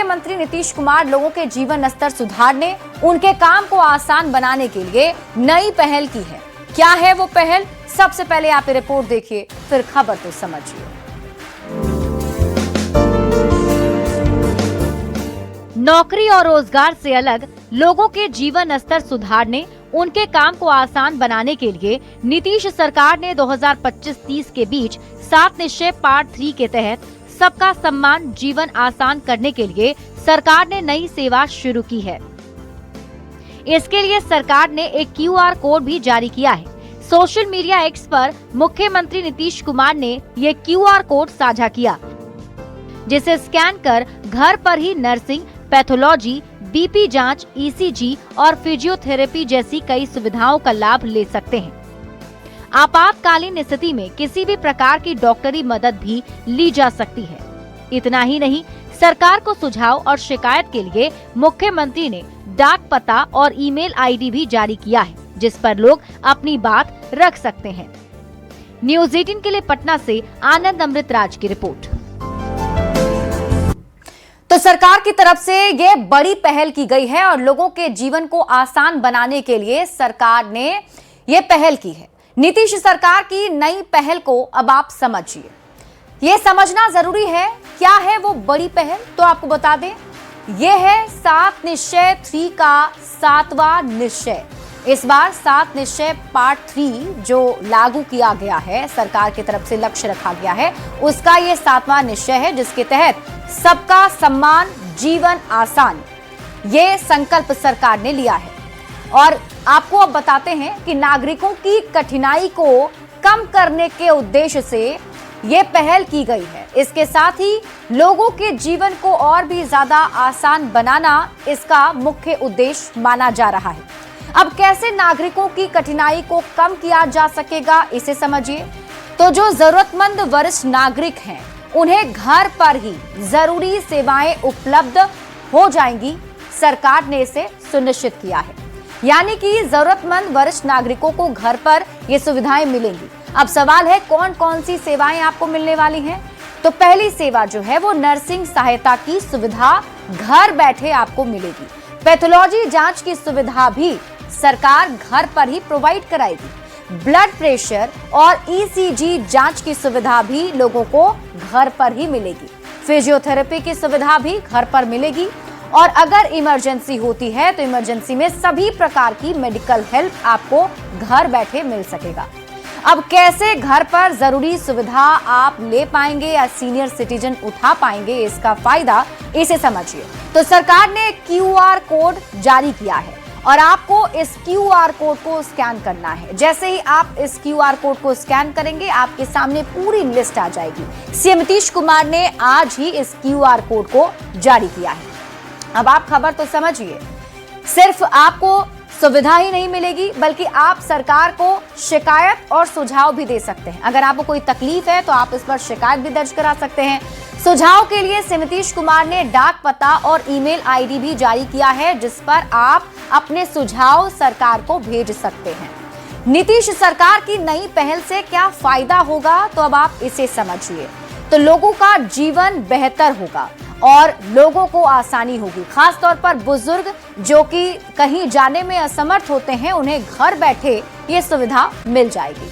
मुख्यमंत्री नीतीश कुमार लोगों के जीवन स्तर सुधारने, उनके काम को आसान बनाने के लिए नई पहल की है। क्या है वो पहल? सबसे पहले आप ये रिपोर्ट देखिए, फिर खबर तो समझिए। नौकरी और रोजगार से अलग लोगों के जीवन स्तर सुधारने, उनके काम को आसान बनाने के लिए नीतीश सरकार ने 2025-30 के बीच 7 निश्चय पार्ट 3 के तहत सबका सम्मान जीवन आसान करने के लिए सरकार ने नई सेवा शुरू की है। इसके लिए सरकार ने एक QR कोड भी जारी किया है। सोशल मीडिया एक्स पर मुख्यमंत्री नीतीश कुमार ने ये QR कोड साझा किया, जिसे स्कैन कर घर पर ही नर्सिंग, पैथोलॉजी, BP जांच, ECG और फिजियोथेरेपी जैसी कई सुविधाओं का लाभ ले सकते हैं। आपातकालीन स्थिति में किसी भी प्रकार की डॉक्टरी मदद भी ली जा सकती है। इतना ही नहीं, सरकार को सुझाव और शिकायत के लिए मुख्यमंत्री ने डाक पता और ईमेल ID भी जारी किया है, जिस पर लोग अपनी बात रख सकते हैं। न्यूज़ 18 के लिए पटना से आनंद अमृतराज की रिपोर्ट। तो सरकार की तरफ से ये बड़ी पहल की गई है और लोगों के जीवन को आसान बनाने के लिए सरकार ने ये पहल की है। नीतीश सरकार की नई पहल को अब आप समझिए। ये समझना जरूरी है, क्या है वो बड़ी पहल, तो आपको बता दें, ये है 7 निश्चय 3 का 7वां निश्चय। इस बार 7 निश्चय पार्ट 3 जो लागू किया गया है, सरकार की तरफ से लक्ष्य रखा गया है, उसका ये 7वां निश्चय है, जिसके तहत सबका सम्मान, जीवन आसान, ये संकल्प सरकार ने लिया है। और आपको अब बताते हैं कि नागरिकों की कठिनाई को कम करने के उद्देश्य से ये पहल की गई है। इसके साथ ही लोगों के जीवन को और भी ज्यादा आसान बनाना इसका मुख्य उद्देश्य माना जा रहा है। अब कैसे नागरिकों की कठिनाई को कम किया जा सकेगा, इसे समझिए। तो जो जरूरतमंद वरिष्ठ नागरिक हैं, उन्हें घर पर ही जरूरी सेवाएं उपलब्ध हो जाएंगी। सरकार ने इसे सुनिश्चित किया है, यानी कि जरूरतमंद वरिष्ठ नागरिकों को घर पर ये सुविधाएं मिलेंगी। अब सवाल है, कौन कौन सी सेवाएं आपको मिलने वाली हैं? तो पहली सेवा जो है वो नर्सिंग सहायता की सुविधा घर बैठे आपको मिलेगी। पैथोलॉजी जांच की सुविधा भी सरकार घर पर ही प्रोवाइड कराएगी। ब्लड प्रेशर और ECG जांच की सुविधा भी लोगों को घर पर ही मिलेगी। फिजियोथेरेपी की सुविधा भी घर पर मिलेगी। और अगर इमरजेंसी होती है तो इमरजेंसी में सभी प्रकार की मेडिकल हेल्प आपको घर बैठे मिल सकेगा। अब कैसे घर पर जरूरी सुविधा आप ले पाएंगे या सीनियर सिटीजन उठा पाएंगे इसका फायदा, इसे समझिए। तो सरकार ने QR कोड जारी किया है और आपको इस QR कोड को स्कैन करना है। जैसे ही आप इस QR कोड को स्कैन करेंगे, आपके सामने पूरी लिस्ट आ जाएगी। CM नीतीश कुमार ने आज ही इस QR कोड को जारी किया है। अब आप खबर तो समझिए, सिर्फ आपको सुविधा ही नहीं मिलेगी, बल्कि आप सरकार को शिकायत और सुझाव भी दे सकते हैं। अगर आपको कोई तकलीफ है तो आप इस पर शिकायत भी दर्ज करा सकते हैं। सुझाव के लिए CM नीतीश कुमार ने डाक पता और ईमेल ID भी जारी किया है, जिस पर आप अपने सुझाव सरकार को भेज सकते हैं। नीतीश सरकार की नई पहल से क्या फायदा होगा, तो अब आप इसे समझिए। तो लोगों का जीवन बेहतर होगा और लोगों को आसानी होगी। खास तौर पर बुजुर्ग जो कि कहीं जाने में असमर्थ होते हैं, उन्हें घर बैठे ये सुविधा मिल जाएगी।